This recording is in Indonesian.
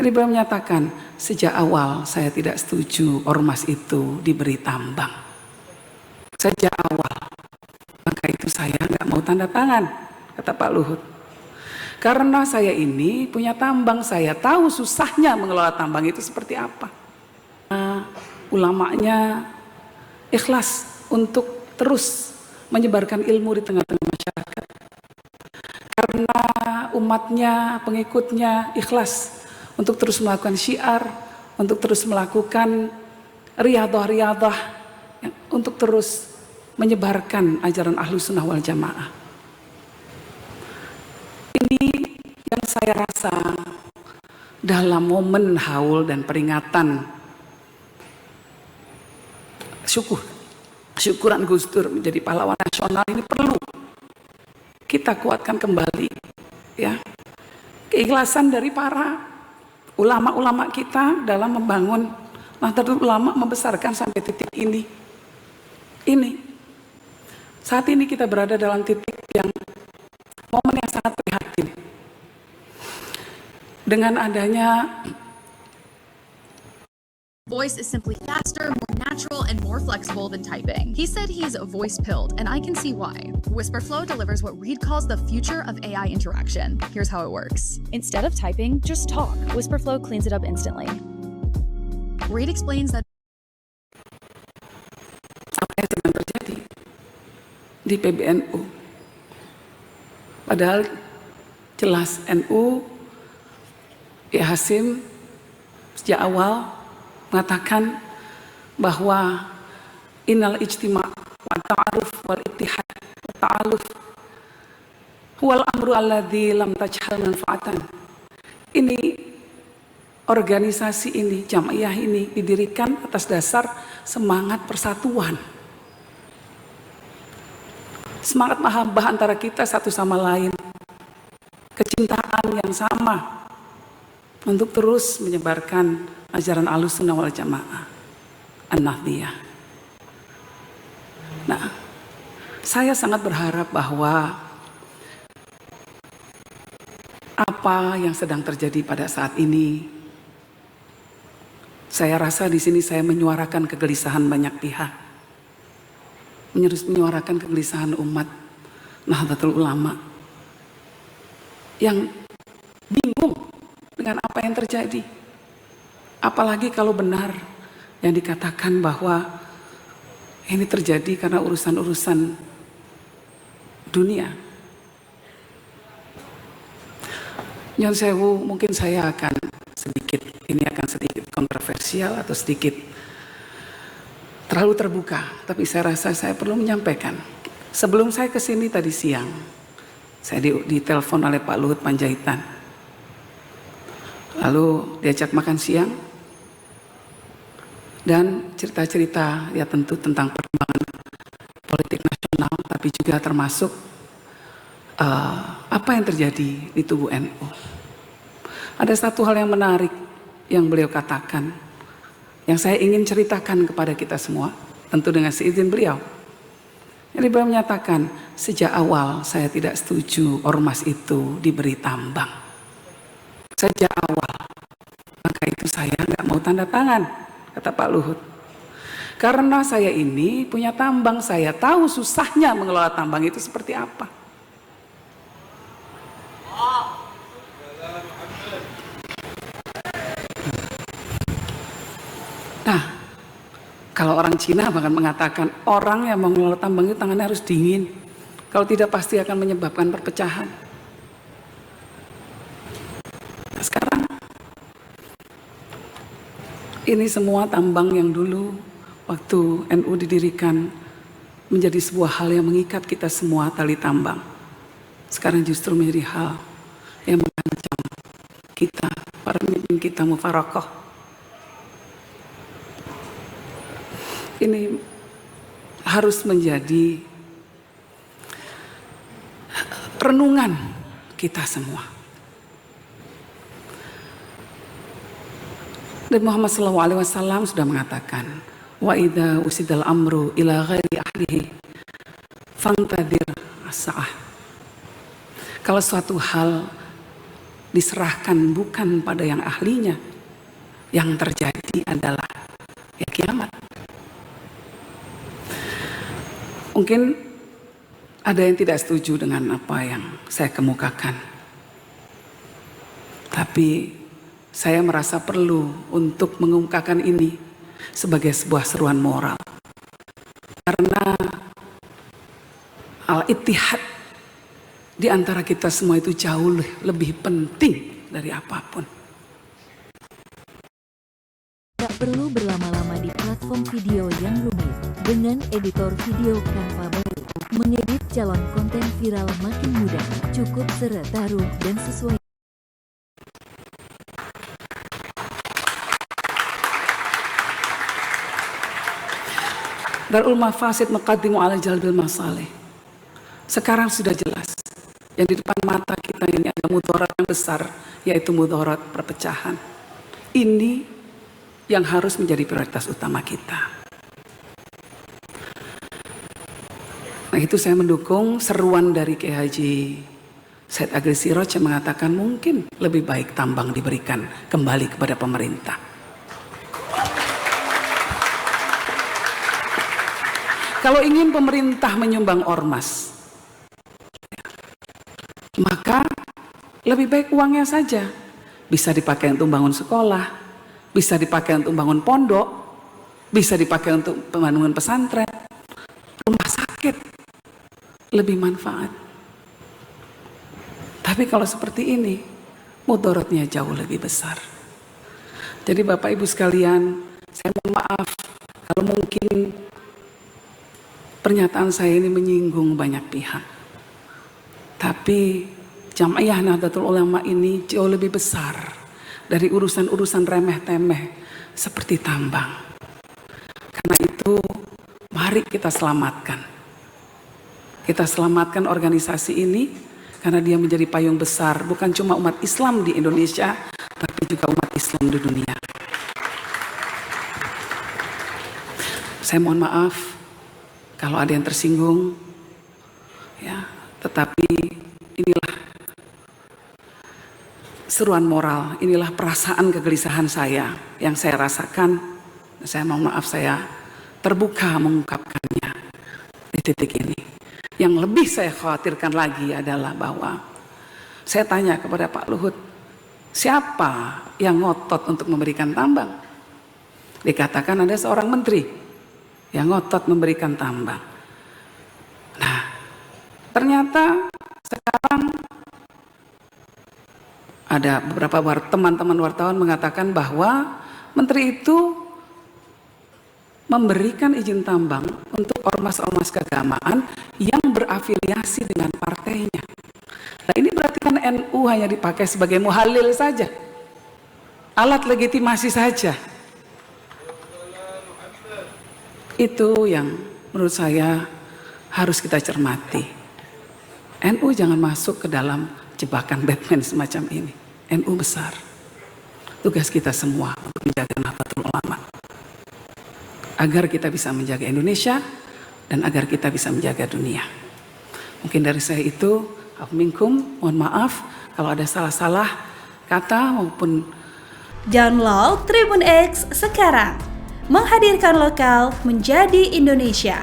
Jadi beliau menyatakan, sejak awal saya tidak setuju ormas itu diberi tambang. Sejak awal, maka itu saya nggak mau tanda tangan, kata Pak Luhut. Karena saya ini punya tambang, saya tahu susahnya mengelola tambang itu seperti apa. Ulamanya ikhlas untuk terus menyebarkan ilmu di tengah-tengah masyarakat. Karena umatnya, pengikutnya ikhlas untuk terus melakukan syiar, untuk terus melakukan riyadhah-riyadhah, untuk terus menyebarkan ajaran Ahlus Sunnah wal Jamaah. Ini yang saya rasa dalam momen haul dan peringatan syukuran Gus Dur menjadi pahlawan nasional ini perlu kita kuatkan kembali, ya, keikhlasan dari para ulama-ulama kita dalam membangun Nahdlatul Ulama, membesarkan sampai titik ini. Saat ini kita berada dalam titik yang momen yang sangat prihatin. Dengan adanya voice is simply faster, more natural, and more flexible than typing. He said he's voice-pilled, and I can see why. Whisperflow delivers what Reed calls the future of AI interaction. Here's how it works. Instead of typing, just talk. Whisperflow cleans it up instantly. Reed explains that apa yang sedang terjadi di PBNU. Padahal jelas NU, Ya Hasim sejak awal mengatakan bahwa innal ijtima' wa ta'aruf wal ittihad wa ta'aluf huwal amru alladzi lam tajhal manfaatan. Ini organisasi ini, jamaiyah ini didirikan atas dasar semangat persatuan. Semangat mahabbah antara kita satu sama lain. Kecintaan yang sama untuk terus menyebarkan ajaran Ahlus Sunnah wal Jamaah, An-Nahdliyah. Nah, saya sangat berharap bahwa apa yang sedang terjadi pada saat ini, saya rasa di sini saya menyuarakan kegelisahan banyak pihak, menyuarakan kegelisahan umat Nahdlatul Ulama yang bingung dengan apa yang terjadi. Apalagi kalau benar yang dikatakan bahwa ini terjadi karena urusan-urusan dunia. Nyon sewu, mungkin saya akan sedikit kontroversial atau sedikit terlalu terbuka, tapi saya rasa saya perlu menyampaikan. Sebelum saya kesini tadi siang, saya ditelepon oleh Pak Luhut Panjaitan. Lalu diajak makan siang dan cerita-cerita ya tentu tentang perkembangan politik nasional, tapi juga termasuk apa yang terjadi di tubuh NU. Ada satu hal yang menarik yang beliau katakan, yang saya ingin ceritakan kepada kita semua, tentu dengan seizin beliau. Jadi beliau menyatakan, sejak awal saya tidak setuju ormas itu diberi tambang. Sejak awal, maka itu saya nggak mau tanda tangan, kata Pak Luhut. Karena saya ini punya tambang, saya tahu susahnya mengelola tambang itu seperti apa. Nah, kalau orang Cina bahkan mengatakan orang yang mau mengelola tambang itu tangannya harus dingin. Kalau tidak pasti akan menyebabkan perpecahan. Nah, sekarang ini semua tambang yang dulu waktu NU didirikan menjadi sebuah hal yang mengikat kita semua, tali tambang. Sekarang justru menjadi hal yang mengancam kita, para pemimpin kita mufarokoh. Ini harus menjadi renungan kita semua. Dan Muhammad SAW sudah mengatakan, wa idza usidal amru ila ghairi ahlihi fantadhir as-sa'ah. Kalau suatu hal diserahkan bukan pada yang ahlinya, yang terjadi adalah ya kiamat. Mungkin ada yang tidak setuju dengan apa yang saya kemukakan, tapi saya merasa perlu untuk mengungkapkan ini sebagai sebuah seruan moral. Karena al-ittihad di antara kita semua itu jauh lebih penting dari apapun. Tak perlu berlama-lama di platform video yang rumit. Dengan editor video Canva baru, mengedit calon konten viral makin mudah, cukup seret taruh dan sesuai. Darul mafasid muqaddimu ala jalbil masalih. Sekarang sudah jelas. Yang di depan mata kita ini ada mudarat yang besar, yaitu mudarat perpecahan. Ini yang harus menjadi prioritas utama kita. Nah, itu saya mendukung seruan dari Kiai Haji Said Agil Siraj yang mengatakan mungkin lebih baik tambang diberikan kembali kepada pemerintah. Kalau ingin pemerintah menyumbang ormas, maka lebih baik uangnya saja. Bisa dipakai untuk bangun sekolah, bisa dipakai untuk bangun pondok, bisa dipakai untuk pembangunan pesantren, rumah sakit, lebih manfaat. Tapi kalau seperti ini, mudaratnya jauh lebih besar. Jadi Bapak Ibu sekalian, saya mohon maaf kalau mungkin pernyataan saya ini menyinggung banyak pihak. Tapi Jam'iyah Nahdlatul Ulama ini jauh lebih besar dari urusan-urusan remeh-temeh seperti tambang. Karena itu mari kita selamatkan. Kita selamatkan organisasi ini karena dia menjadi payung besar bukan cuma umat Islam di Indonesia, tapi juga umat Islam di dunia. Saya mohon maaf kalau ada yang tersinggung, ya, tetapi inilah seruan moral, inilah perasaan kegelisahan saya yang saya rasakan. Saya mohon maaf saya terbuka mengungkapkannya di titik ini. Yang lebih saya khawatirkan lagi adalah bahwa saya tanya kepada Pak Luhut, siapa yang ngotot untuk memberikan tambang? Dikatakan ada seorang menteri yang ngotot memberikan tambang. Nah, ternyata sekarang ada beberapa teman-teman wartawan mengatakan bahwa menteri itu memberikan izin tambang untuk ormas-ormas keagamaan yang berafiliasi dengan partainya. Nah, ini berarti kan NU hanya dipakai sebagai muhalil saja, alat legitimasi saja. Itu yang menurut saya harus kita cermati. NU jangan masuk ke dalam jebakan Batman semacam ini. NU besar. Tugas kita semua untuk menjaga Nahdlatul Ulama. Agar kita bisa menjaga Indonesia dan agar kita bisa menjaga dunia. Mungkin dari saya itu, minkum, mohon maaf kalau ada salah-salah kata maupun. Download Tribun X sekarang. Menghadirkan lokal menjadi Indonesia.